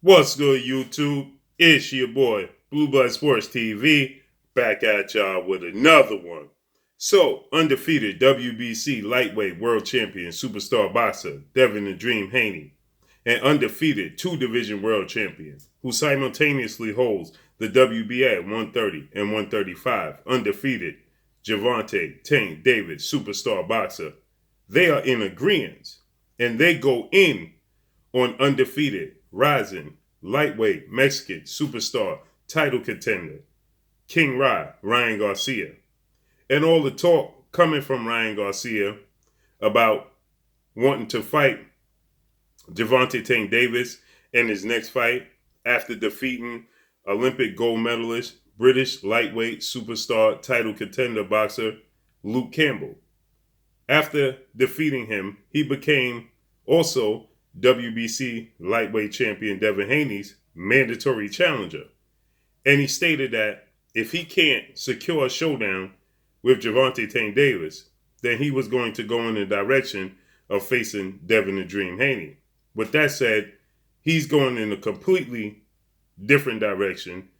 What's good, YouTube? It's your boy, Blue Blood Sports TV, back at y'all with another one. So, undefeated WBC lightweight world champion superstar boxer Devin the Dream Haney, and undefeated two-division world champion who simultaneously holds the WBA at 130 and 135, undefeated Gervonta Tank Davis superstar boxer. They are in agreement, and they go in on undefeated, rising, lightweight Mexican superstar title contender, King Ryan Garcia. And all the talk coming from Ryan Garcia about wanting to fight Gervonta Tank Davis in his next fight after defeating Olympic gold medalist, British lightweight superstar title contender boxer Luke Campbell. After defeating him, he became also WBC lightweight champion Devin Haney's mandatory challenger. And he stated that if he can't secure a showdown with Gervonta Tank Davis, then he was going to go in the direction of facing Devin the Dream Haney. With that said, he's going in a completely different direction,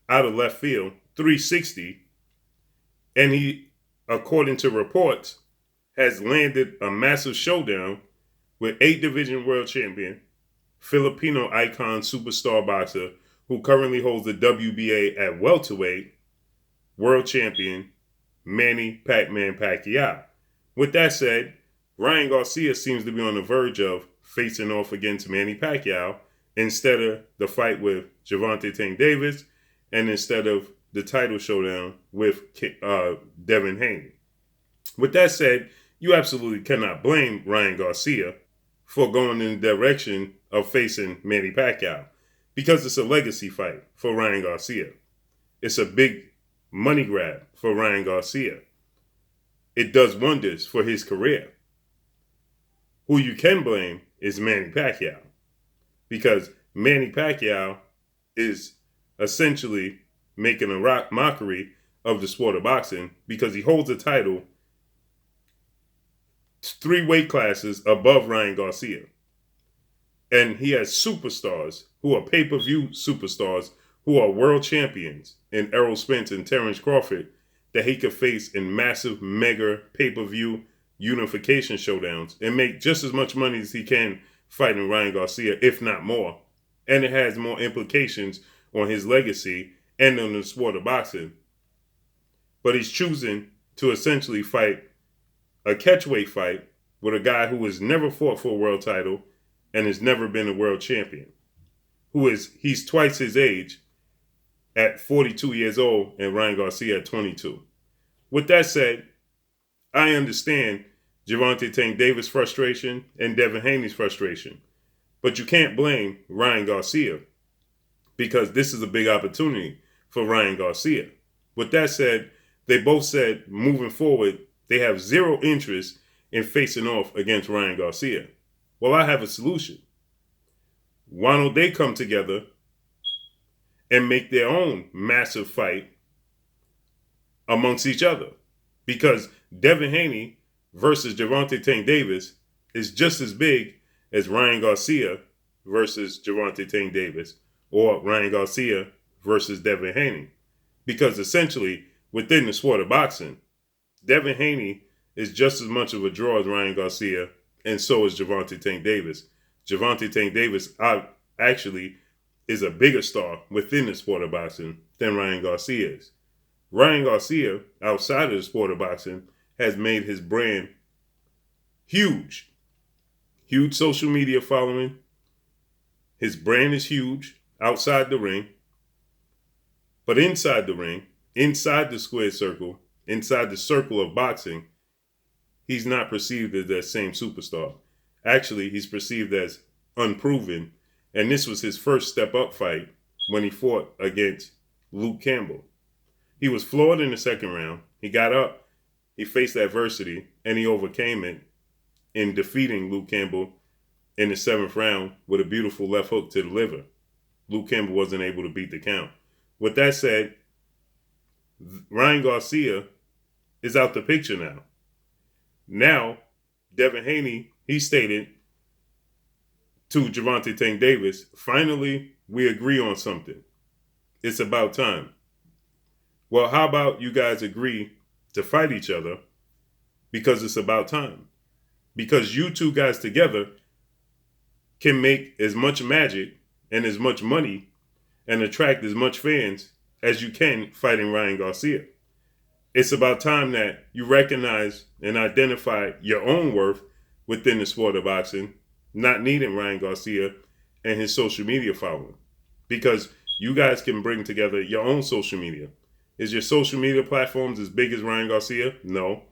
out of left field, 360. And he, according to reports, has landed a massive showdown with 8-division world champion, Filipino icon superstar boxer who currently holds the WBA at welterweight, world champion Manny Pac-Man Pacquiao. With that said, Ryan Garcia seems to be on the verge of facing off against Manny Pacquiao instead of the fight with Gervonta Tank Davis and instead of the title showdown with Devin Haney. With that said, you absolutely cannot blame Ryan Garcia for going in the direction of facing Manny Pacquiao because it's a legacy fight for Ryan Garcia. It's a big money grab for Ryan Garcia. It does wonders for his career. Who you can blame is Manny Pacquiao because Manny Pacquiao is essentially making a mockery of the sport of boxing because he holds a title 3 weight classes above Ryan Garcia. And he has superstars who are pay-per-view superstars who are world champions in Errol Spence and Terrence Crawford that he could face in massive, mega pay-per-view unification showdowns and make just as much money as he can fighting Ryan Garcia, if not more. And it has more implications on his legacy and on the sport of boxing. But he's choosing to essentially fight a catchweight fight with a guy who has never fought for a world title and has never been a world champion. He's twice his age at 42 years old and Ryan Garcia at 22. With that said, I understand Gervonta Tank Davis' frustration and Devin Haney's frustration. But you can't blame Ryan Garcia because this is a big opportunity for Ryan Garcia. With that said, they both said moving forward, they have zero interest in facing off against Ryan Garcia. Well, I have a solution. Why don't they come together and make their own massive fight amongst each other? Because Devin Haney versus Gervonta Tank Davis is just as big as Ryan Garcia versus Gervonta Tank Davis or Ryan Garcia versus Devin Haney. Because essentially, within the sport of boxing, Devin Haney is just as much of a draw as Ryan Garcia, and so is Gervonta Tank Davis. Gervonta Tank Davis actually is a bigger star within the sport of boxing than Ryan Garcia is. Ryan Garcia, outside of the sport of boxing, has made his brand huge. Huge social media following. His brand is huge outside the ring. But inside the ring, inside the square circle, inside the circle of boxing, he's not perceived as that same superstar. Actually, he's perceived as unproven. And this was his first step-up fight when he fought against Luke Campbell. He was floored in the second round. He got up, he faced adversity, and he overcame it in defeating Luke Campbell in the 7th round with a beautiful left hook to the liver. Luke Campbell wasn't able to beat the count. With that said, Ryan Garcia is out the picture now. Now, Devin Haney, he stated to Gervonta Tank Davis, finally, we agree on something. It's about time. Well, how about you guys agree to fight each other because it's about time? Because you two guys together can make as much magic and as much money and attract as much fans as you can fighting Ryan Garcia. It's about time that you recognize and identify your own worth within the sport of boxing, not needing Ryan Garcia and his social media following. Because you guys can bring together your own social media. Is your social media platforms as big as Ryan Garcia? No.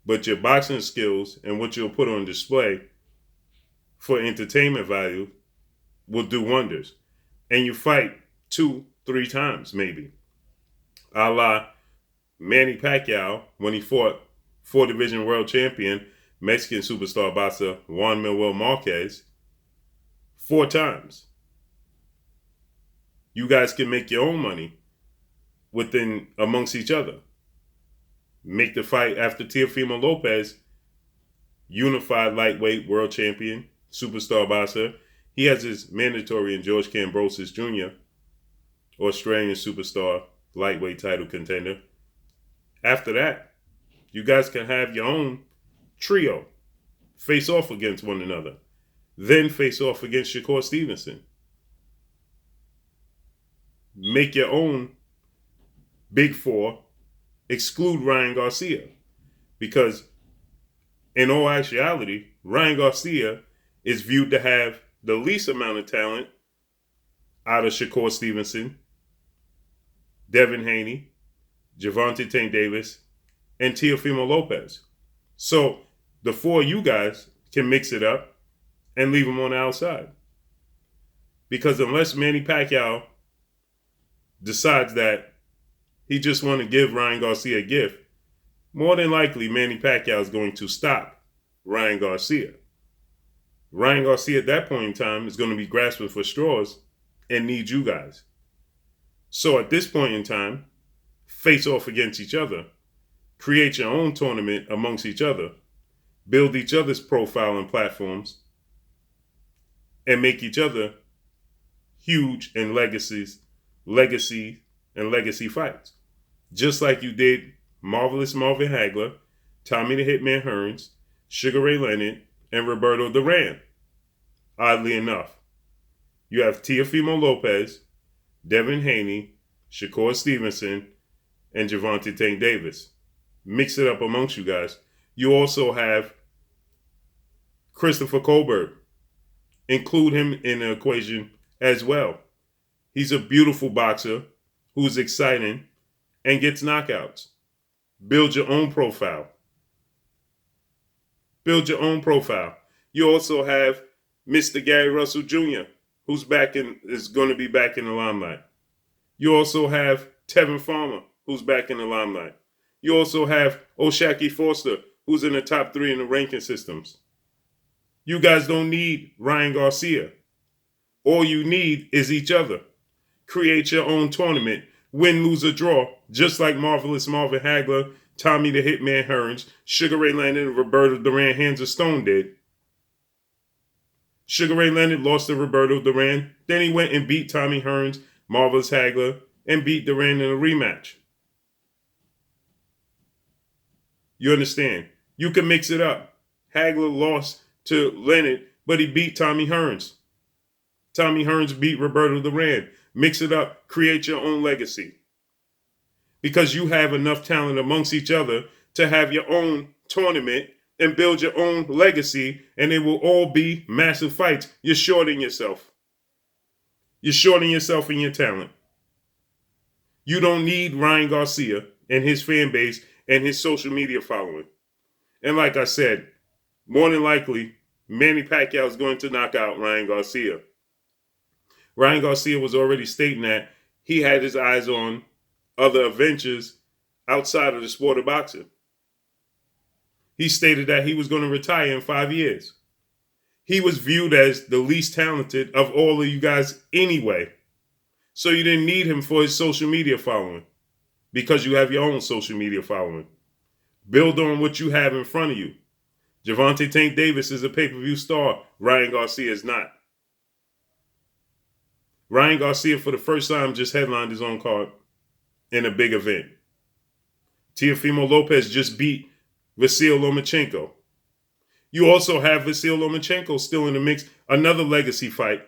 But your boxing skills and what you'll put on display for entertainment value will do wonders. And you fight 2-3 times maybe. A la Manny Pacquiao when he fought 4-division world champion, Mexican superstar boxer Juan Manuel Marquez 4 times. You guys can make your own money within amongst each other. Make the fight after Teofimo Lopez, unified lightweight world champion, superstar boxer. He has his mandatory in George Kambosos Jr., Australian superstar lightweight title contender. After that, you guys can have your own trio face off against one another. Then face off against Shakur Stevenson. Make your own Big Four, exclude Ryan Garcia. Because in all actuality, Ryan Garcia is viewed to have the least amount of talent out of Shakur Stevenson, Devin Haney, Gervonta Tank Davis, and Teofimo Lopez. So the 4 of you guys can mix it up and leave them on the outside. Because unless Manny Pacquiao decides that he just want to give Ryan Garcia a gift, more than likely Manny Pacquiao is going to stop Ryan Garcia. Ryan Garcia at that point in time is going to be grasping for straws and need you guys. So at this point in time, face off against each other, create your own tournament amongst each other, build each other's profile and platforms, and make each other huge in legacy fights. Just like you did Marvelous Marvin Hagler, Tommy the Hitman Hearns, Sugar Ray Leonard, and Roberto Duran. Oddly enough, you have Teofimo Lopez, Devin Haney, Shakur Stevenson, and Gervonta Tank Davis. Mix it up amongst you guys. You also have Christopher Colbert. Include him in the equation as well. He's a beautiful boxer who's exciting and gets knockouts. Build your own profile. Build your own profile. You also have Mr. Gary Russell Jr., who's is going to be back in the limelight. You also have Tevin Farmer, who's back in the limelight. You also have O'Shaquie Foster, who's in the top 3 in the ranking systems. You guys don't need Ryan Garcia. All you need is each other. Create your own tournament. Win, lose, or draw, just like Marvelous Marvin Hagler, Tommy the Hitman Hearns, Sugar Ray Leonard, and Roberto Duran Hands of Stone did. Sugar Ray Leonard lost to Roberto Duran. Then he went and beat Tommy Hearns, Marvelous Hagler, and beat Duran in a rematch. You understand? You can mix it up. Hagler lost to Leonard, but he beat Tommy Hearns. Tommy Hearns beat Roberto Duran. Mix it up. Create your own legacy. Because you have enough talent amongst each other to have your own tournament and build your own legacy, and it will all be massive fights. You're shorting yourself. You're shorting yourself in your talent. You don't need Ryan Garcia and his fan base and his social media following. And like I said, more than likely, Manny Pacquiao is going to knock out Ryan Garcia. Ryan Garcia was already stating that he had his eyes on other adventures outside of the sport of boxing. He stated that he was going to retire in 5 years. He was viewed as the least talented of all of you guys anyway. So you didn't need him for his social media following because you have your own social media following. Build on what you have in front of you. Gervonta Tank Davis is a pay-per-view star. Ryan Garcia is not. Ryan Garcia, for the first time, just headlined his own card in a big event. Teofimo Lopez just beat Vasyl Lomachenko. You also have Vasyl Lomachenko still in the mix, another legacy fight.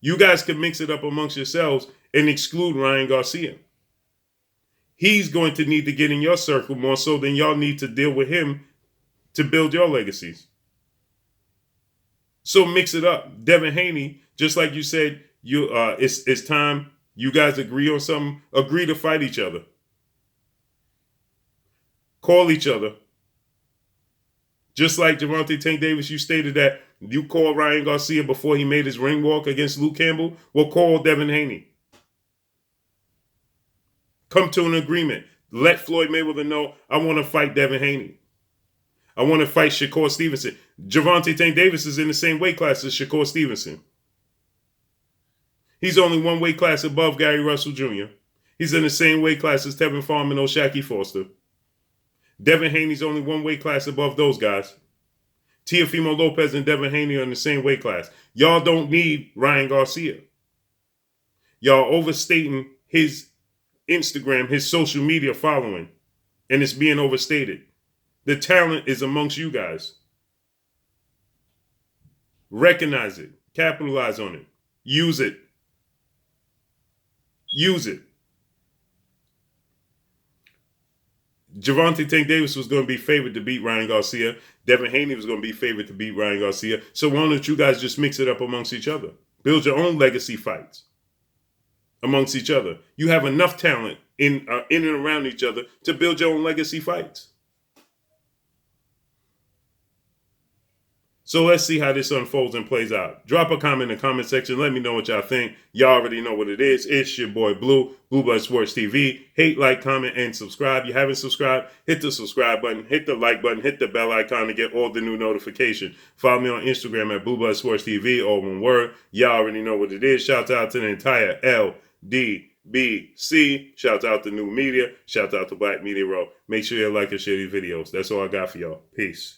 You guys can mix it up amongst yourselves and exclude Ryan Garcia. He's going to need to get in your circle more so than y'all need to deal with him to build your legacies. So mix it up. Devin Haney, just like you said, it's time you guys agree on something. Agree to fight each other. Call each other. Just like Gervonta Tank Davis, you stated that you called Ryan Garcia before he made his ring walk against Luke Campbell. Well, call Devin Haney. Come to an agreement. Let Floyd Mayweather know, I want to fight Devin Haney. I want to fight Shakur Stevenson. Gervonta Tank Davis is in the same weight class as Shakur Stevenson. He's only one weight class above Gary Russell Jr. He's in the same weight class as Tevin Farmer and O'Shaquie Foster. Devin Haney's only one weight class above those guys. Teofimo Lopez and Devin Haney are in the same weight class. Y'all don't need Ryan Garcia. Y'all overstating his Instagram, his social media following, and it's being overstated. The talent is amongst you guys. Recognize it. Capitalize on it. Use it. Use it. Gervonta Tank Davis was going to be favored to beat Ryan Garcia. Devin Haney was going to be favored to beat Ryan Garcia. So why don't you guys just mix it up amongst each other? Build your own legacy fights amongst each other. You have enough talent in and around each other to build your own legacy fights. So let's see how this unfolds and plays out. Drop a comment in the comment section. Let me know what y'all think. Y'all already know what it is. It's your boy Blue, Blue Blood Sports TV. Hate, like, comment, and subscribe. You haven't subscribed, hit the subscribe button, hit the like button, hit the bell icon to get all the new notifications. Follow me on Instagram at Blue Blood Sports TV, all one word. Y'all already know what it is. Shout out to the entire LDBC. Shout out to New Media. Shout out to Black Media Row. Make sure you like and share these videos. That's all I got for y'all. Peace.